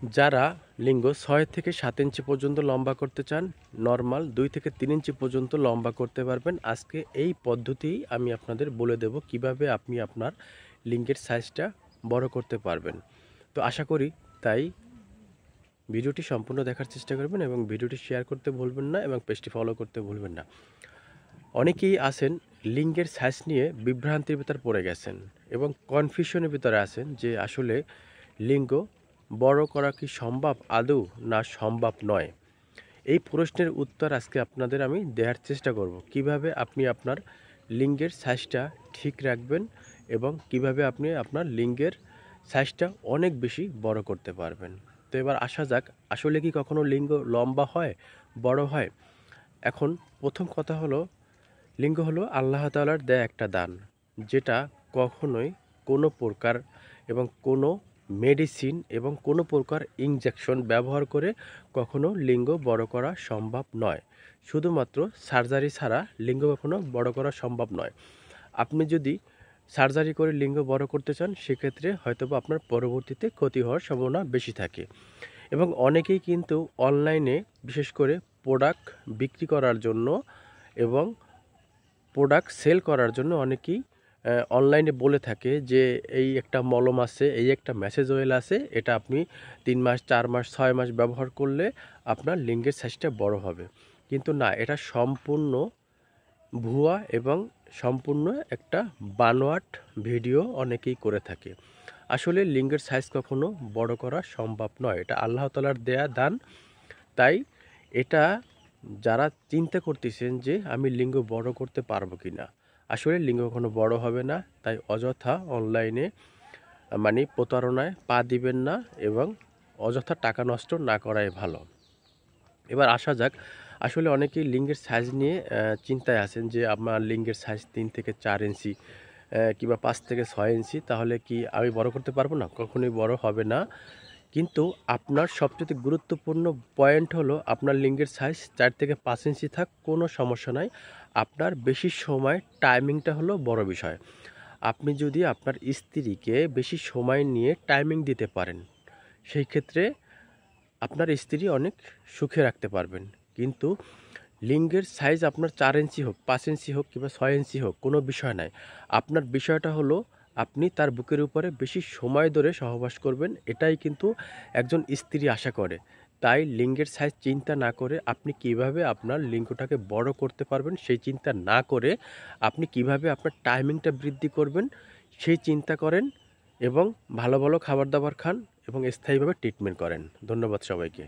যারা লিঙ্গ ৬ থেকে ৭ ইঞ্চি পর্যন্ত লম্বা করতে চান, নরমাল ২ থেকে ৩ ইঞ্চি পর্যন্ত লম্বা করতে পারবেন। আজকে এই পদ্ধতিই আমি আপনাদের বলে দেব কিভাবে আপনি আপনার লিঙ্গের সাইজটা বড় করতে পারবেন। তো আশা করি তাই ভিডিওটি সম্পূর্ণ দেখার চেষ্টা করবেন এবং ভিডিওটি শেয়ার করতে ভুলবেন না এবং পেজটি ফলো করতে ভুলবেন না। অনেকেই আছেন লিঙ্গের সাইজ নিয়ে বিভ্রান্তির ভিতর পড়ে গেছেন এবং কনফিউশনের ভিতরে আছেন যে আসলে লিঙ্গ বড় করা কি সম্ভব আদৌ না সম্ভব নয়। এই প্রশ্নের উত্তর আজকে আপনাদের আমি দেওয়ার চেষ্টা করব কিভাবে আপনি আপনার লিঙ্গের সাইজটা ঠিক রাখবেন এবং কিভাবে আপনি আপনার লিঙ্গের সাইজটা অনেক বেশি বড় করতে পারবেন। তো এবার আসা যাক, আসলে কি কখনো লিঙ্গ লম্বা হয়, বড় হয়? এখন প্রথম কথা হলো, লিঙ্গ হলো আল্লাহ তাআলার দেয়া একটা দান, যেটা কখনোই কোনো প্রকার এবং কোনো মেডিসিন এবং কোনো প্রকার ইনজেকশন ব্যবহার করে কখনো লিঙ্গ বড় করা সম্ভব নয়। শুধুমাত্র সার্জারি ছাড়া লিঙ্গ কখনো বড় করা সম্ভব নয়। আপনি যদি সার্জারি করে লিঙ্গ বড় করতে চান, সেক্ষেত্রে হয়তোবা আপনার পরবর্তীতে ক্ষতি হওয়ার সম্ভাবনা বেশি থাকে। এবং অনেকেই কিন্তু অনলাইনে বিশেষ করে প্রোডাক্ট বিক্রি করার জন্য এবং প্রোডাক্ট সেল করার জন্য অনেকেই অনলাইনে বলে থাকে যে এই একটা মলম আছে, এই একটা ম্যাসেজ অয়েল আছে, এটা আপনি ৩ মাস, ৪ মাস, ৬ মাস ব্যবহার করলে আপনার লিঙ্গের সাইজটা বড় হবে। কিন্তু না, এটা সম্পূর্ণ ভুয়া এবং সম্পূর্ণ একটা বানোয়াট ভিডিও অনেকেই করে থাকে। আসলে লিঙ্গের সাইজ কখনো বড় করা সম্ভব নয়, এটা আল্লাহ তাআলার দেয়া দান। তাই এটা যারা চিন্তা করতেছেন যে আমি লিঙ্গ বড় করতে পারবো কি না, আসলে লিঙ্গ কখনো বড় হবে না। তাই অযথা অনলাইনে মানে প্রতারণায় পা দিবেন না এবং অযথা টাকা নষ্ট না করাই ভালো। এবার আসা যাক, আসলে অনেকেই লিঙ্গের সাইজ নিয়ে চিন্তায় আছেন যে আমার লিঙ্গের সাইজ ৩ থেকে ৪ ইঞ্চি কিংবা ৫ থেকে ৬ ইঞ্চি, তাহলে কি আমি বড় করতে পারবো না? কখনোই বড় হবে না। কিন্তু আপনার সবচেয়ে গুরুত্বপূর্ণ পয়েন্ট হলো আপনার লিঙ্গের সাইজ ৪ থেকে ৫ ইঞ্চি থাক, কোনো সমস্যা নাই। আপনার বেশি সময় টাইমিংটা হলো বড় বিষয়। আপনি যদি আপনার স্ত্রীকে বেশি সময় নিয়ে টাইমিং দিতে পারেন, সেই ক্ষেত্রে আপনার স্ত্রী অনেক সুখে রাখতে পারবেন। কিন্তু লিঙ্গের সাইজ আপনার ৪ ইঞ্চি হোক, ৫ ইঞ্চি হোক কিংবা ৬ ইঞ্চি হোক, কোনো বিষয় নাই। আপনার বিষয়টা হলো আপনি তার বুকের উপরে বেশি সময় ধরে সহবাস করবেন, এটাই কিন্তু একজন স্ত্রী আশা করে। তাই লিঙ্গের সাইজ চিন্তা না করে আপনি কিভাবে আপনার লিঙ্গটাকে বড় করতে পারবেন সেই চিন্তা না করে আপনি কিভাবে আপনার টাইমিংটা বৃদ্ধি করবেন সেই চিন্তা করেন এবং ভালো ভালো খাবার দাবার খান এবং স্থায়ীভাবে ট্রিটমেন্ট করেন। ধন্যবাদ সবাইকে।